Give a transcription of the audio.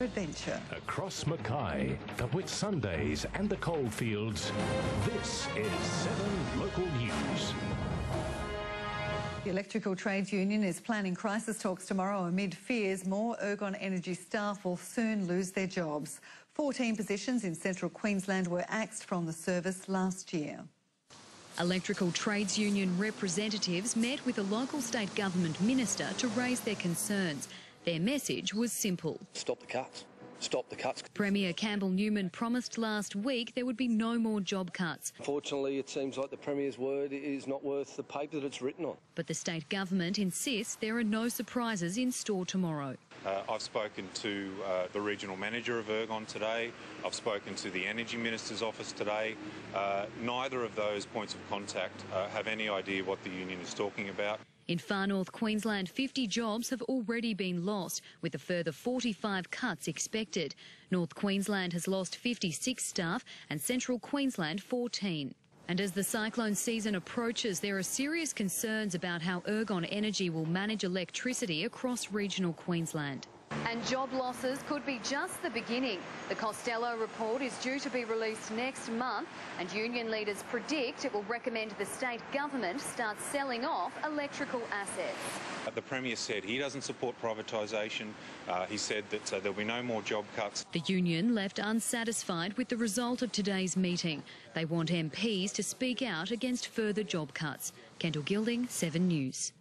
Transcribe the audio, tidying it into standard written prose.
Adventure. Across Mackay, the Whitsundays and the coalfields, this is 7 Local News. The Electrical Trades Union is planning crisis talks tomorrow amid fears more Ergon Energy staff will soon lose their jobs. 14 positions in central Queensland were axed from the service last year. Electrical Trades Union representatives met with a local state government minister to raise their concerns. Their message was simple. Stop the cuts. Stop the cuts. Premier Campbell Newman promised last week there would be no more job cuts. Unfortunately, it seems like the Premier's word is not worth the paper that it's written on. But the state government insists there are no surprises in store tomorrow. I've spoken to the regional manager of Ergon today. I've spoken to the Energy Minister's office today. Neither of those points of contact have any idea what the union is talking about. In far north Queensland, 50 jobs have already been lost, with a further 45 cuts expected. North Queensland has lost 56 staff and Central Queensland 14. And as the cyclone season approaches, there are serious concerns about how Ergon Energy will manage electricity across regional Queensland. And job losses could be just the beginning. The Costello report is due to be released next month, and union leaders predict it will recommend the state government start selling off electrical assets. The Premier said he doesn't support privatisation. He said that there'll be no more job cuts. The union left unsatisfied with the result of today's meeting. They want MPs to speak out against further job cuts. Kendall Gilding, 7 News.